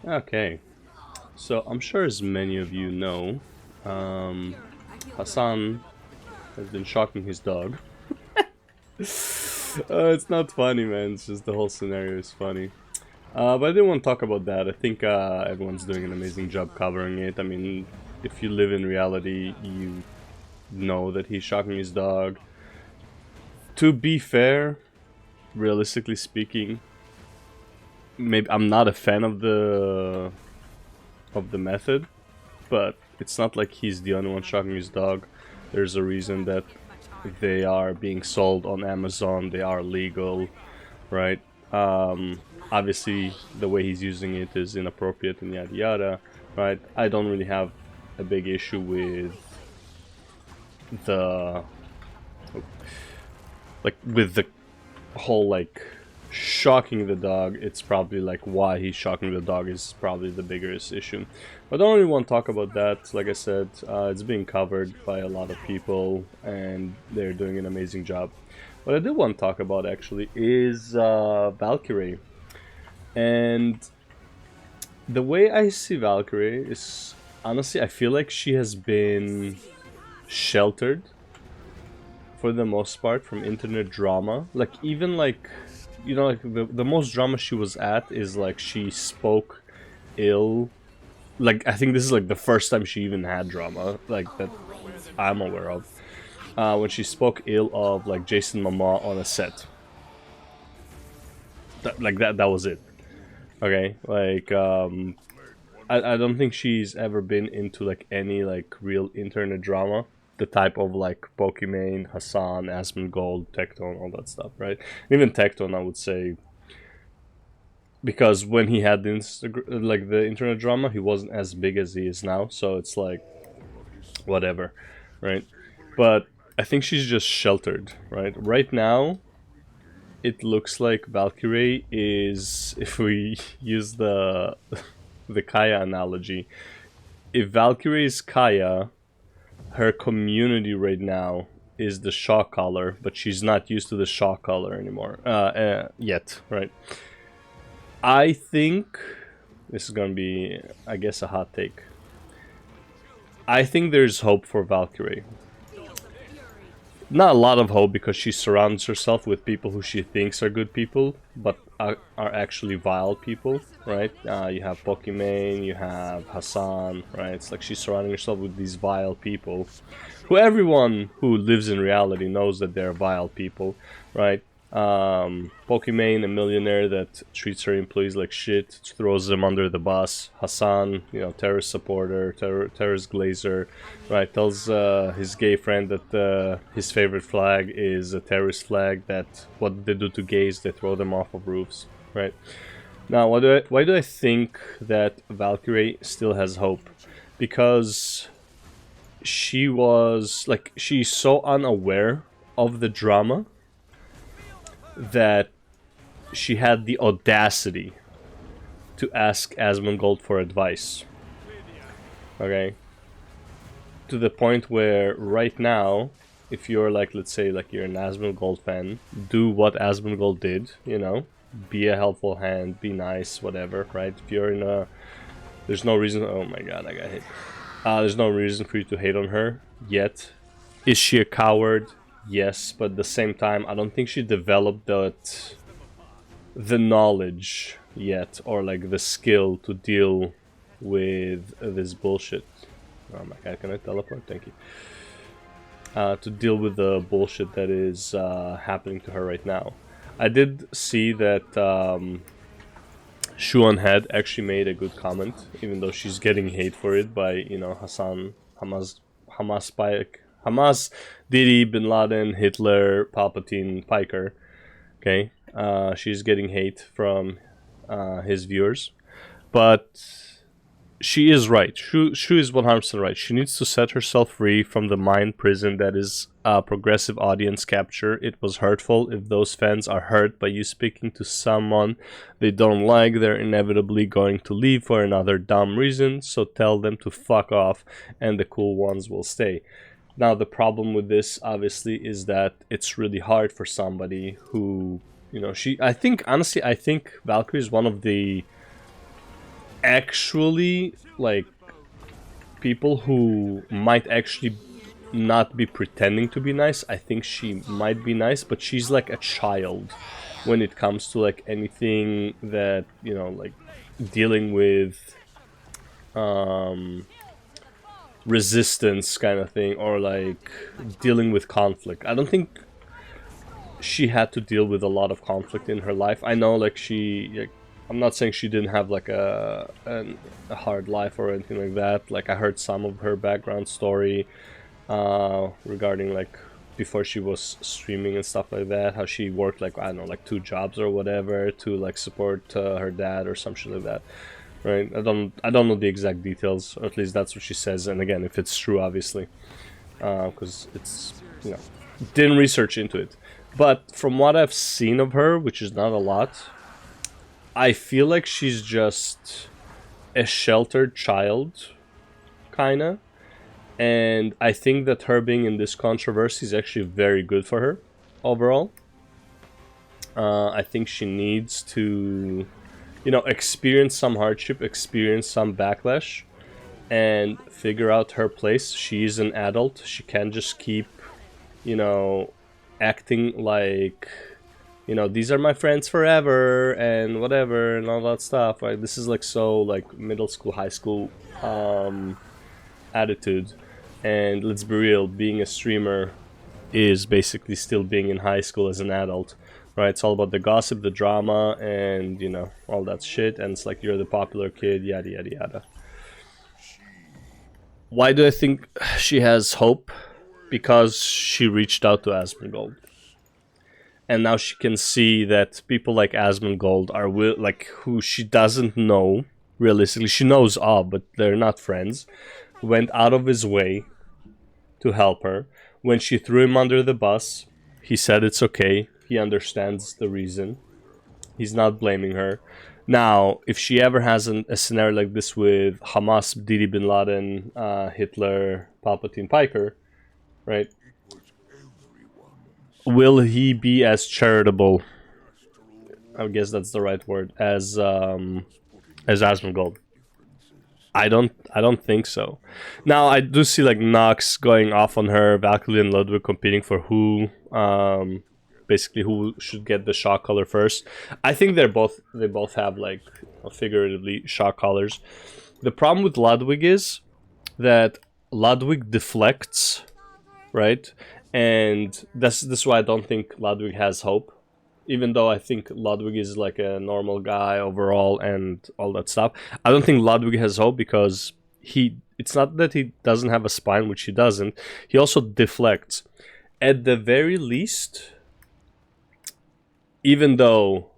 Okay, so I'm sure as many of you know, um, Hassan has been shocking his dog. It's not funny, man. It's just the whole scenario is funny. But I didn't want to talk about that. I think everyone's doing an amazing job covering it. I mean, if you live in reality, you know that he's shocking his dog. To be fair, realistically speaking, maybe I'm not a fan of the method, but it's not like he's the only one shocking his dog. There's a reason that they are being sold on Amazon. They are legal, right? Obviously, the way he's using it is inappropriate and yada yada, right? I don't really have a big issue with the with the whole like shocking the dog. It's probably like why he's shocking the dog is probably the biggest issue. But I don't really want to talk about that. Like I said, it's being covered by a lot of people and they're doing an amazing job. What I do want to talk about actually is Valkyrae. And the way I see Valkyrae is honestly, I feel like she has been sheltered for the most part from internet drama. Like even like like the most drama she was at is like she spoke ill. Like I think this is like the first time she even had drama like that I'm aware of. When she spoke ill of like Jason Momoa on a set. That was it. Okay, like I don't think she's ever been into like any like real internet drama. The type of like Pokimane, Hassan, Asmongold, Tecton, all that stuff, right? Even Tecton, I would say, because when he had the internet drama, he wasn't as big as he is now. So it's like whatever, right? But I think she's just sheltered, right? Right now, it looks like Valkyrie is, if we use the Kaya analogy, if Valkyrie is Kaya, her community right now is the shock collar, but she's not used to the shock collar anymore yet, right? I think this is gonna be, I guess, a hot take. I think there's hope for Valkyrie. Not a lot of hope because she surrounds herself with people who she thinks are good people, but are actually vile people, right? You have Pokimane, you have Hassan, right? It's like she's surrounding herself with these vile people, who everyone who lives in reality knows that they're vile people, right? Pokimane, a millionaire that treats her employees like shit, throws them under the bus. Hassan, terrorist supporter, terrorist glazer, right? Tells his gay friend that his favorite flag is a terrorist flag. That what they do to gays, they throw them off of roofs, right? Now, why do I think that Valkyrie still has hope? Because she's so unaware of the drama that she had the audacity to ask Asmongold for advice. Okay? To the point where right now, if you're like, let's say, like you're an Asmongold fan, do what Asmongold did, be a helpful hand, be nice, whatever, right? If you're in a. There's no reason. Oh my god, I got hit. There's no reason for you to hate on her yet. Is she a coward? Yes, but at the same time, I don't think she developed the knowledge yet, or like the skill to deal with this bullshit. Oh my god, can I teleport? Thank you. To deal with the bullshit that is happening to her right now. I did see that Shuan Head actually made a good comment, even though she's getting hate for it by Hassan, Hamas Spike, Hamas, Didi, Bin Laden, Hitler, Palpatine, Piker. Okay, she's getting hate from his viewers, but she is right. She is 100% right. She needs to set herself free from the mind prison that is progressive audience capture. It was hurtful. If those fans are hurt by you speaking to someone they don't like, they're inevitably going to leave for another dumb reason. So tell them to fuck off, and the cool ones will stay. Now, the problem with this, obviously, is that it's really hard for somebody who, I think, honestly, I think Valkyrie is one of the actually, like, people who might actually not be pretending to be nice. I think she might be nice, but she's like a child when it comes to like anything that, you know, like dealing with resistance kind of thing, or like dealing with conflict. I don't think she had to deal with a lot of conflict in her life. I know, like, I'm not saying she didn't have like a hard life or anything like that. Like, I heard some of her background story regarding like before she was streaming and stuff like that, how she worked like, I don't know, like 2 jobs or whatever to like support her dad or some shit like that, right? I don't know the exact details, or at least that's what she says. And again, if it's true, obviously, because it's, you know, didn't research into it. But from what I've seen of her, which is not a lot, I feel like she's just a sheltered child, kinda. And I think that her being in this controversy is actually very good for her overall. I think she needs to, you know, experience some hardship, experience some backlash, and figure out her place. She's an adult. She can't just keep, you know, acting like, you know, these are my friends forever and whatever and all that stuff. Right? This is like so like middle school, high school attitude. And let's be real, being a streamer is basically still being in high school as an adult, right? It's all about the gossip, the drama, and, you know, all that shit. And it's like, you're the popular kid, yada yada yada. Why do I think she has hope? Because she reached out to Asmongold, and now she can see that people like Asmongold are like, who she doesn't know realistically. She knows of, but they're not friends. Went out of his way to help her. When she threw him under the bus, he said it's okay. He understands the reason. He's not blaming her. Now, if she ever has a scenario like this with Hamas, Didi bin Laden, Hitler, Palpatine, Piker, right? Will he be as charitable? I guess that's the right word. As Asmongold. I don't think so. Now, I do see like Nox going off on her, Valkyrae and Ludwig competing for who, basically who should get the shock collar first. I think they both have like figuratively shock collars. The problem with Ludwig is that Ludwig deflects, right? And this is why I don't think Ludwig has hope. Even though I think Ludwig is like a normal guy overall and all that stuff, I don't think Ludwig has hope because it's not that he doesn't have a spine, which he doesn't. He also deflects. At the very least, even though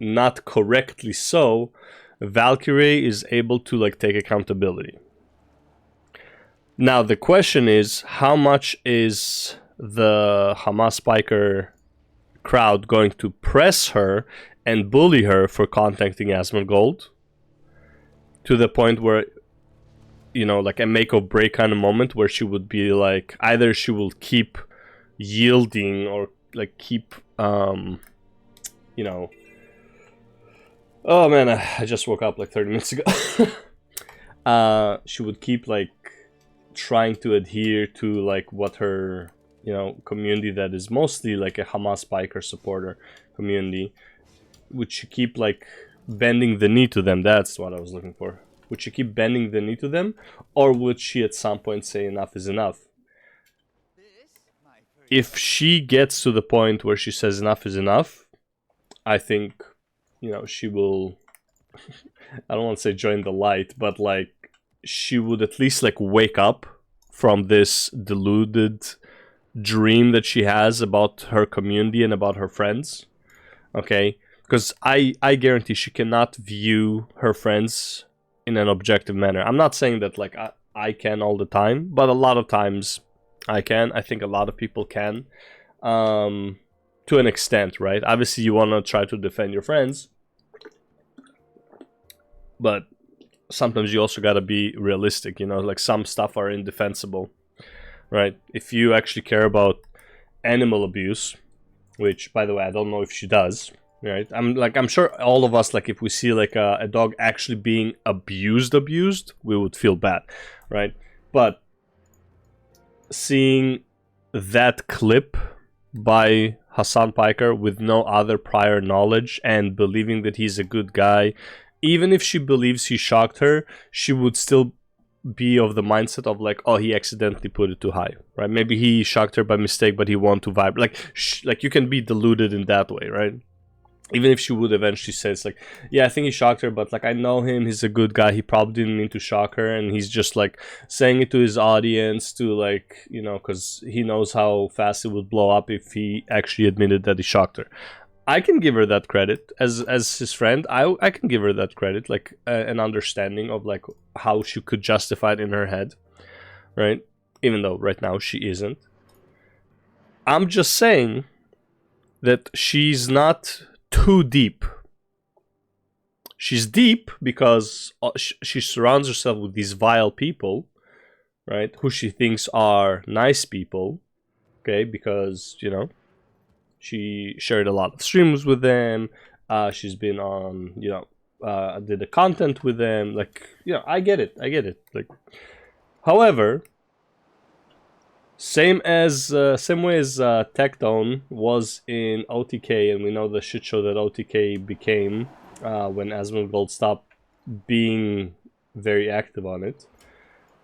not correctly so, Valkyrae is able to like take accountability. Now the question is, how much is the Hamas Spiker crowd going to press her and bully her for contacting Asmongold to the point where, you know, like a make or break kind of moment where she would be like, either she will keep yielding or like keep you know, oh man, I just woke up like 30 minutes ago. She would keep like trying to adhere to like what her, you know, community that is mostly like a Hamas biker supporter community, would she keep like bending the knee to them? That's what I was looking for. Would she keep bending the knee to them, or would she at some point say enough is enough? If she gets to the point where she says enough is enough, I think, you know, she will I don't want to say join the light, but like she would at least like wake up from this deluded dream that she has about her community and about her friends. Okay, because I guarantee she cannot view her friends in an objective manner. I'm not saying that like I can all the time, but a lot of times I can. I think a lot of people can, to an extent, right? Obviously you want to try to defend your friends, but sometimes you also got to be realistic, you know, like some stuff are indefensible, right? If you actually care about animal abuse, which, by the way, I don't know if she does, right? I'm sure all of us, like, if we see like a dog actually being abused, we would feel bad, right? But seeing that clip by Hassan Piker with no other prior knowledge and believing that he's a good guy, even if she believes he shocked her, she would still be of the mindset of like, oh, he accidentally put it too high, right? Maybe he shocked her by mistake, but he wanted to vibrate. Like you can be deluded in that way, right? Even if she would eventually say, it's like, yeah, I think he shocked her, but like, I know him, he's a good guy, he probably didn't mean to shock her, and he's just like saying it to his audience to, like, you know, because he knows how fast it would blow up if he actually admitted that he shocked her. I can give her that credit as his friend. I can give her that credit, like an understanding of like how she could justify it in her head, right? Even though right now she isn't. I'm just saying that she's not too deep. She's deep because she surrounds herself with these vile people, right? Who she thinks are nice people, okay? Because, you know, she shared a lot of streams with them. She's been on, you know, did the content with them. Like, you know, I get it. Like, however, same way as Tectone was in OTK, and we know the shit show that OTK became when Asmongold stopped being very active on it,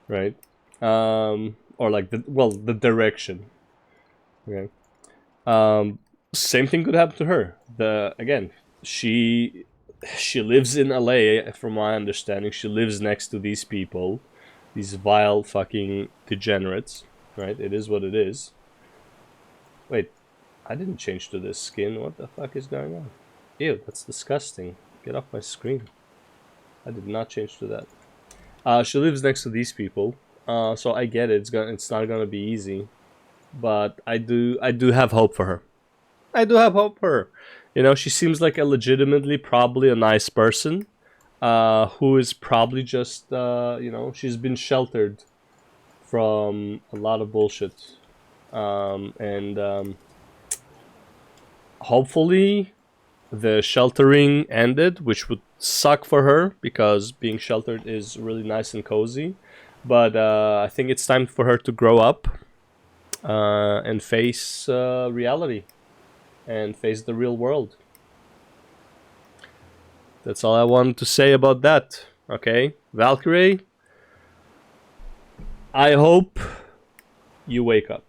right? Or like the direction. Okay. Same thing could happen to her. Again, she lives in LA, from my understanding. She lives next to these people, these vile fucking degenerates. Right, it is what it is. Wait, I didn't change to this skin. What the fuck is going on? Ew, that's disgusting. Get off my screen. I did not change to that. She lives next to these people, so I get it. It's not gonna be easy, but I do have hope for her. I do have hope for her. You know, she seems like a legitimately probably a nice person, who is probably just you know, she's been sheltered from a lot of bullshit, and hopefully the sheltering ended, which would suck for her because being sheltered is really nice and cozy, but I think it's time for her to grow up and face reality and face the real world. That's all I wanted to say about that. Okay, Valkyrae, I hope you wake up.